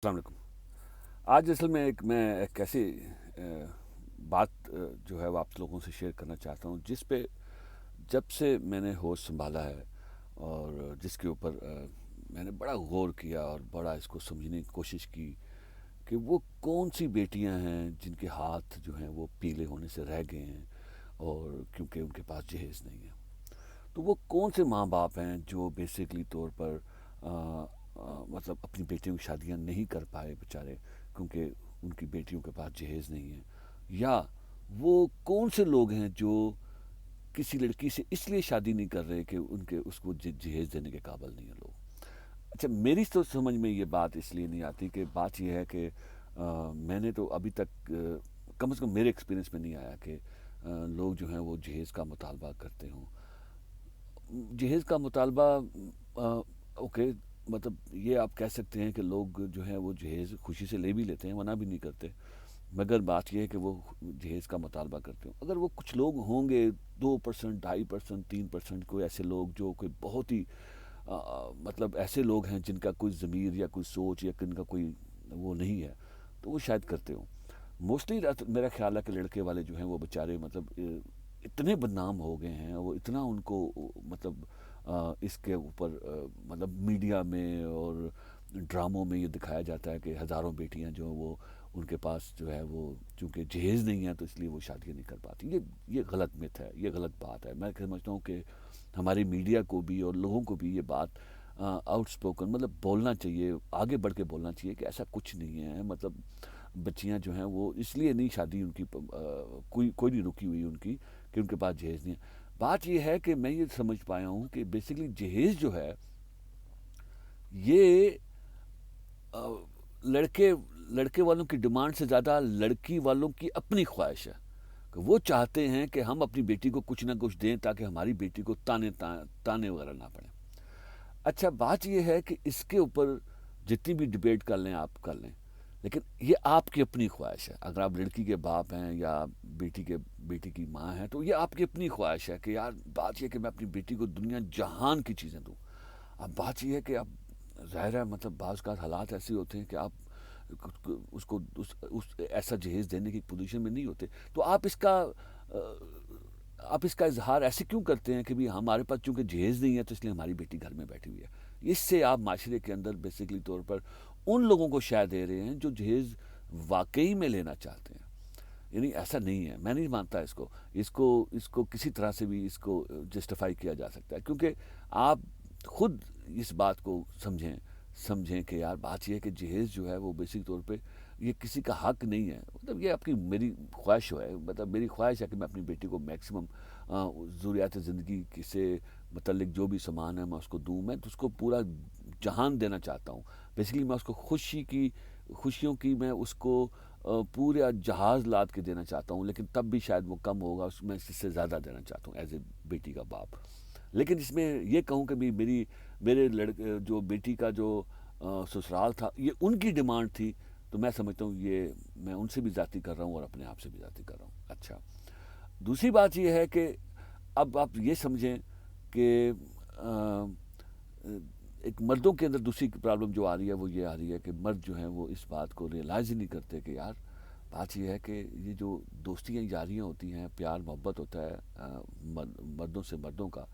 السلام علیکم۔ آج اصل میں ایک ایسی بات جو ہے وہ آپ لوگوں سے شیئر کرنا چاہتا ہوں، جس پہ جب سے میں نے ہوش سنبھالا ہے اور جس کے اوپر میں نے بڑا غور کیا اور بڑا اس کو سمجھنے کی کوشش کی کہ وہ کون سی بیٹیاں ہیں جن کے ہاتھ جو ہیں وہ پیلے ہونے سے رہ گئے ہیں، اور کیونکہ ان کے پاس جہیز نہیں ہے۔ تو وہ کون سے ماں باپ ہیں جو بیسکلی طور پر مطلب اپنی بیٹیوں کی شادیاں نہیں کر پائے بیچارے، کیونکہ ان کی بیٹیوں کے پاس جہیز نہیں ہے؟ یا وہ کون سے لوگ ہیں جو کسی لڑکی سے اس لیے شادی نہیں کر رہے کہ ان کے اس کو جہیز دینے کے قابل نہیں ہیں لوگ؟ اچھا، میری تو سمجھ میں یہ بات اس لیے نہیں آتی کہ بات یہ ہے کہ میں نے تو ابھی تک کم از کم میرے ایکسپیرینس میں نہیں آیا کہ لوگ جو ہیں وہ جہیز کا مطالبہ کرتے ہوں۔ جہیز کا مطالبہ اوکے، مطلب یہ آپ کہہ سکتے ہیں کہ لوگ جو ہیں وہ جہیز خوشی سے لے بھی لیتے ہیں، منع بھی نہیں کرتے، مگر بات یہ ہے کہ وہ جہیز کا مطالبہ کرتے ہوں۔ اگر وہ کچھ لوگ ہوں گے، 2%، 2.5%، 3%، کوئی ایسے لوگ جو کوئی بہت ہی مطلب ایسے لوگ ہیں جن کا کوئی ضمیر یا کوئی سوچ یا جن کا کوئی وہ نہیں ہے، تو وہ شاید کرتے ہوں۔ موسٹلی میرا خیال ہے کہ لڑکے والے جو ہیں وہ بیچارے مطلب اتنے بدنام ہو گئے ہیں، وہ اتنا ان کو مطلب اس کے اوپر مطلب میڈیا میں اور ڈراموں میں یہ دکھایا جاتا ہے کہ ہزاروں بیٹیاں جو ہیں وہ ان کے پاس جو ہے وہ چونکہ جہیز نہیں ہے تو اس لیے وہ شادیاں نہیں کر پاتی۔ یہ غلط مت ہے، یہ غلط بات ہے۔ میں سمجھتا ہوں کہ ہماری میڈیا کو بھی اور لوگوں کو بھی یہ بات آؤٹ سپوکن مطلب بولنا چاہیے، آگے بڑھ کے بولنا چاہیے کہ ایسا کچھ نہیں ہے۔ مطلب بچیاں جو ہیں وہ اس لیے نہیں شادی ان کی کوئی نہیں رکی ہوئی ان کی کہ ان کے پاس جہیز نہیں ہے۔ بات یہ ہے کہ میں یہ سمجھ پایا ہوں کہ بیسکلی جہیز جو ہے یہ لڑکے لڑکے والوں کی ڈیمانڈ سے زیادہ لڑکی والوں کی اپنی خواہش ہے کہ وہ چاہتے ہیں کہ ہم اپنی بیٹی کو کچھ نہ کچھ دیں تاکہ ہماری بیٹی کو تانے وغیرہ نہ پڑیں۔ اچھا، بات یہ ہے کہ اس کے اوپر جتنی بھی ڈبیٹ کر لیں آپ کر لیں، لیکن یہ آپ کی اپنی خواہش ہے۔ اگر آپ لڑکی کے باپ ہیں یا بیٹی کی ماں ہیں تو یہ آپ کی اپنی خواہش ہے کہ یار بات یہ ہے کہ میں اپنی بیٹی کو دنیا جہان کی چیزیں دوں۔ اب بات یہ ہے کہ اب ظاہر ہے مطلب بعض کا حالات ایسے ہوتے ہیں کہ آپ اس کو ایسا جہیز دینے کی پوزیشن میں نہیں ہوتے، تو آپ اس کا اظہار ایسے کیوں کرتے ہیں کہ بھی ہمارے پاس چونکہ جہیز نہیں ہے تو اس لیے ہماری بیٹی گھر میں بیٹھی ہوئی ہے؟ اس سے آپ معاشرے کے اندر بیسکلی طور پر ان لوگوں کو شے دے رہے ہیں جو جہیز واقعی میں لینا چاہتے ہیں۔ یعنی ایسا نہیں ہے، میں نہیں مانتا اس کو کسی طرح سے بھی اس کو جسٹیفائی کیا جا سکتا ہے، کیونکہ آپ خود اس بات کو سمجھیں کہ یار بات یہ ہے کہ جہیز جو ہے وہ بیسک طور پہ یہ کسی کا حق نہیں ہے۔ مطلب یہ میری خواہش ہے، مطلب میری خواہش ہے کہ میں اپنی بیٹی کو میکسیمم ضروریات زندگی سے متعلق جو بھی سامان ہے میں اس کو دوں، میں اس کو پورا جہان دینا چاہتا ہوں۔ بیسکلی میں اس کو خوشیوں کی میں اس کو پورا جہاز لاد کے دینا چاہتا ہوں، لیکن تب بھی شاید وہ کم ہوگا، میں اس سے زیادہ دینا چاہتا ہوں ایز اے بیٹی کا باپ۔ لیکن اس میں یہ کہوں کہ میرے جو بیٹی کا جو سسرال تھا یہ ان کی ڈیمانڈ تھی، تو میں سمجھتا ہوں یہ میں ان سے بھی زیادتی کر رہا ہوں اور اپنے آپ سے بھی زیادتی کر رہا ہوں۔ اچھا، دوسری بات یہ ہے کہ اب آپ یہ سمجھیں کہ ایک مردوں کے اندر دوسری پرابلم جو آ رہی ہے وہ یہ آ رہی ہے کہ مرد جو ہیں وہ اس بات کو ریئلائز ہی نہیں کرتے کہ یار بات یہ ہے کہ یہ جو دوستیاں جاریاں ہوتی ہیں، پیار محبت ہوتا ہے مردوں سے مردوں کا،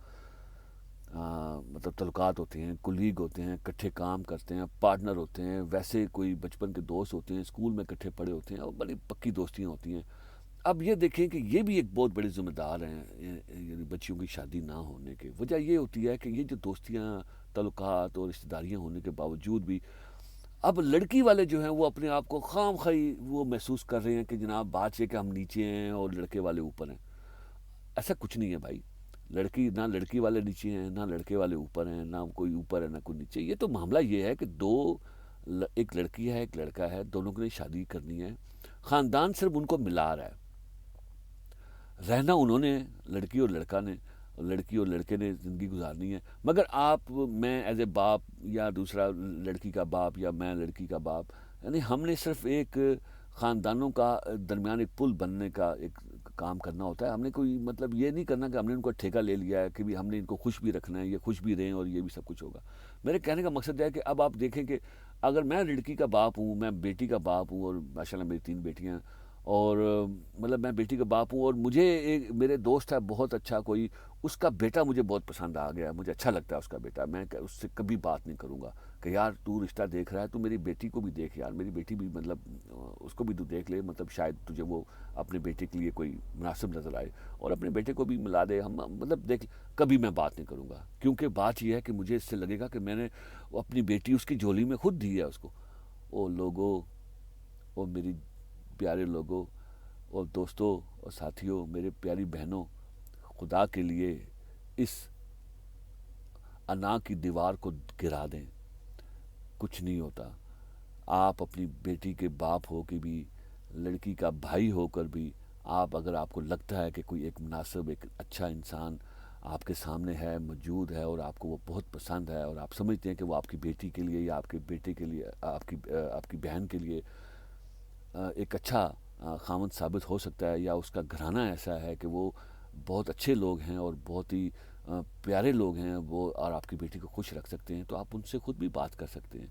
مطلب تعلقات ہوتے ہیں، کولیگ ہوتے ہیں، کٹھے کام کرتے ہیں، پارٹنر ہوتے ہیں، ویسے کوئی بچپن کے دوست ہوتے ہیں، اسکول میں کٹھے پڑھے ہوتے ہیں اور بڑی پکی دوستیاں ہوتی ہیں۔ اب یہ دیکھیں کہ یہ بھی ایک بہت بڑے ذمہ دار ہیں یعنی بچیوں کی شادی نہ ہونے کی وجہ یہ ہوتی ہے کہ یہ جو دوستیاں، تعلقات اور رشتہ داریاں ہونے کے باوجود بھی اب لڑکی والے جو ہیں وہ اپنے آپ کو خام خواہ وہ محسوس کر رہے ہیں کہ جناب بات یہ کہ ہم نیچے ہیں اور لڑکے والے اوپر ہیں۔ ایسا کچھ نہیں ہے بھائی، نہ لڑکی والے نیچے ہیں نہ لڑکے والے اوپر ہیں، نہ کوئی اوپر ہے نہ کوئی نیچے۔ یہ تو معاملہ یہ ہے کہ ایک لڑکی ہے ایک لڑکا ہے، دونوں کو نے شادی کرنی ہے، خاندان صرف ان کو ملا رہا ہے، رہنا انہوں نے لڑکی اور لڑکا نے، لڑکی اور لڑکے نے زندگی گزارنی ہے۔ مگر میں ایز اے باپ یا دوسرا لڑکی کا باپ یا میں لڑکی کا باپ، یعنی ہم نے صرف ایک خاندانوں کا درمیان ایک پل بننے کا ایک کام کرنا ہوتا ہے۔ ہم نے کوئی مطلب یہ نہیں کرنا کہ ہم نے ان کو ٹھیکہ لے لیا ہے کہ بھی ہم نے ان کو خوش بھی رکھنا ہے، یہ خوش بھی رہیں اور یہ بھی سب کچھ ہوگا۔ میرے کہنے کا مقصد ہے کہ اب آپ دیکھیں کہ اگر میں لڑکی کا باپ ہوں، میں بیٹی کا باپ ہوں، اور ماشاءاللہ میری 3 بیٹیاں، اور مطلب میں بیٹی کا باپ ہوں، اور مجھے ایک میرے دوست ہے بہت اچھا کوئی، اس کا بیٹا مجھے بہت پسند آ گیا، مجھے اچھا لگتا ہے اس کا بیٹا، میں اس سے کبھی بات نہیں کروں گا کہ یار تو رشتہ دیکھ رہا ہے تو میری بیٹی کو بھی دیکھ یار، میری بیٹی بھی مطلب اس کو بھی تو دیکھ لے، مطلب شاید تجھے وہ اپنے بیٹے کے لیے کوئی مناسب نظر آئے، اور اپنے بیٹے کو بھی ملا دے، ہم مطلب دیکھ، کبھی میں بات نہیں کروں گا، کیونکہ بات یہ ہے کہ مجھے اس سے لگے گا کہ میں نے اپنی بیٹی اس کی جھولی میں خود دی ہے اس کو۔ او لوگوں، او میری پیارے لوگوں، اور دوستوں اور ساتھیوں، میرے پیاری بہنوں، خدا کے لیے اس انا کی دیوار کو گرا دیں، کچھ نہیں ہوتا۔ آپ اپنی بیٹی کے باپ ہو کے بھی، لڑکی کا بھائی ہو کر بھی، اگر آپ کو لگتا ہے کہ کوئی ایک مناسب، ایک اچھا انسان آپ کے سامنے ہے، موجود ہے، اور آپ کو وہ بہت پسند ہے، اور آپ سمجھتے ہیں کہ وہ آپ کی بیٹی کے لیے یا آپ کے بیٹے کے لیے، آپ کی بہن کے لیے ایک اچھا خامند ثابت ہو سکتا ہے، یا اس کا گھرانہ ایسا ہے کہ وہ بہت اچھے لوگ ہیں اور بہت ہی پیارے لوگ ہیں وہ، اور آپ کی بیٹی کو خوش رکھ سکتے ہیں، تو آپ ان سے خود بھی بات کر سکتے ہیں۔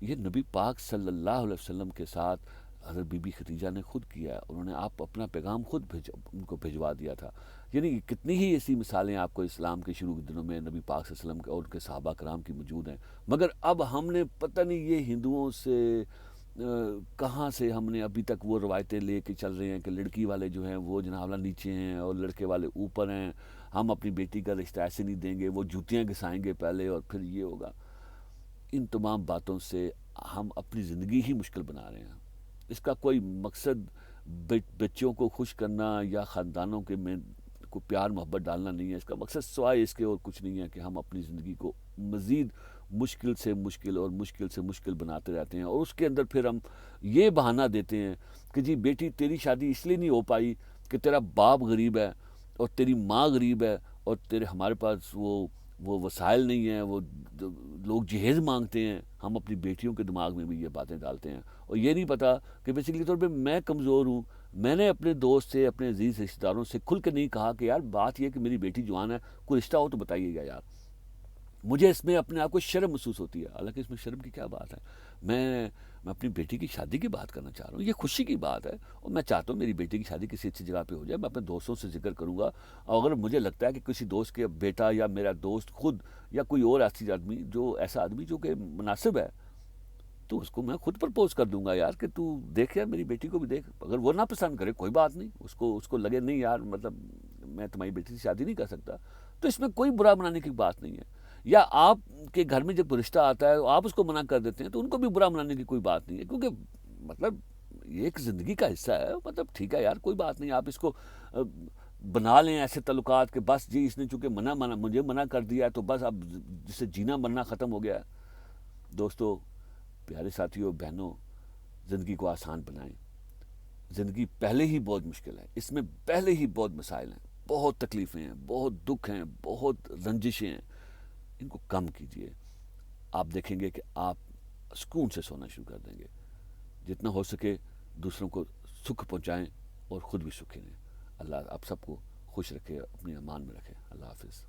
یہ نبی پاک صلی اللہ علیہ وسلم کے ساتھ حضرت بی بی خدیجہ نے خود کیا ہے، انہوں نے اپنا پیغام خود ان کو بھجوا دیا تھا۔ یعنی کتنی ہی ایسی مثالیں آپ کو اسلام کے شروع کے دنوں میں نبی پاک صلی اللہ علیہ وسلم اور ان کے صحابہ کرام کی موجود ہیں، مگر اب ہم نے پتہ نہیں یہ ہندوؤں سے کہاں سے ہم نے ابھی تک وہ روایتیں لے کے چل رہے ہیں کہ لڑکی والے جو ہیں وہ جناب نیچے ہیں اور لڑکے والے اوپر ہیں، ہم اپنی بیٹی کا رشتہ ایسے نہیں دیں گے، وہ جوتیاں گھسائیں گے پہلے اور پھر یہ ہوگا۔ ان تمام باتوں سے ہم اپنی زندگی ہی مشکل بنا رہے ہیں۔ اس کا کوئی مقصد بچوں کو خوش کرنا یا خاندانوں کے میں کو پیار محبت ڈالنا نہیں ہے، اس کا مقصد سوائے اس کے اور کچھ نہیں ہے کہ ہم اپنی زندگی کو مزید مشکل سے مشکل اور مشکل سے مشکل بناتے رہتے ہیں، اور اس کے اندر پھر ہم یہ بہانہ دیتے ہیں کہ جی بیٹی تیری شادی اس لیے نہیں ہو پائی کہ تیرا باپ غریب ہے اور تیری ماں غریب ہے، اور ہمارے پاس وہ وسائل نہیں ہیں، وہ لوگ جہیز مانگتے ہیں، ہم اپنی بیٹیوں کے دماغ میں بھی یہ باتیں ڈالتے ہیں، اور یہ نہیں پتہ کہ بیسیکلی طور پہ میں کمزور ہوں۔ میں نے اپنے دوست سے، اپنے عزیز رشتہ داروں سے کھل کے نہیں کہا کہ یار بات یہ ہے کہ میری بیٹی جوان ہے، کوئی رشتہ ہو تو بتائیے گا یار۔ مجھے اس میں اپنے آپ کو شرم محسوس ہوتی ہے، حالانکہ اس میں شرم کی کیا بات ہے، میں اپنی بیٹی کی شادی کی بات کرنا چاہ رہا ہوں، یہ خوشی کی بات ہے، اور میں چاہتا ہوں میری بیٹی کی شادی کسی اچھی جگہ پہ ہو جائے، میں اپنے دوستوں سے ذکر کروں گا، اور اگر مجھے لگتا ہے کہ کسی دوست کے بیٹا یا میرا دوست خود یا کوئی اور ایسا آدمی جو کہ مناسب ہے، تو اس کو میں خود پرپوز کر دوں گا یار کہ تو دیکھ یار میری بیٹی کو بھی دیکھ، اگر وہ نہ پسند کرے کوئی بات نہیں، اس کو لگے نہیں یار مطلب میں تمہاری بیٹی سے شادی نہیں کر سکتا، تو اس میں کوئی برا منانے کی بات نہیں ہے۔ یا آپ کے گھر میں جب رشتہ آتا ہے آپ اس کو منع کر دیتے ہیں تو ان کو بھی برا منانے کی کوئی بات نہیں ہے، کیونکہ مطلب یہ ایک زندگی کا حصہ ہے، مطلب ٹھیک ہے یار کوئی بات نہیں، آپ اس کو بنا لیں ایسے تعلقات کہ بس جی اس نے چونکہ مجھے منع کر دیا ہے تو بس اب جس سے جینا مرنا ختم ہو گیا ہے۔ دوستو، پیارے ساتھیوں، بہنوں، زندگی کو آسان بنائیں۔ زندگی پہلے ہی بہت مشکل ہے، اس میں پہلے ہی بہت مسائل ہیں، بہت تکلیفیں ہیں، بہت دکھ ہیں، بہت رنجشیں ہیں، ان کو کم کیجئے، آپ دیکھیں گے کہ آپ سکون سے سونا شروع کر دیں گے۔ جتنا ہو سکے دوسروں کو سکھ پہنچائیں اور خود بھی سکھی رہیں۔ اللہ آپ سب کو خوش رکھے، اپنی امان میں رکھے۔ اللہ حافظ۔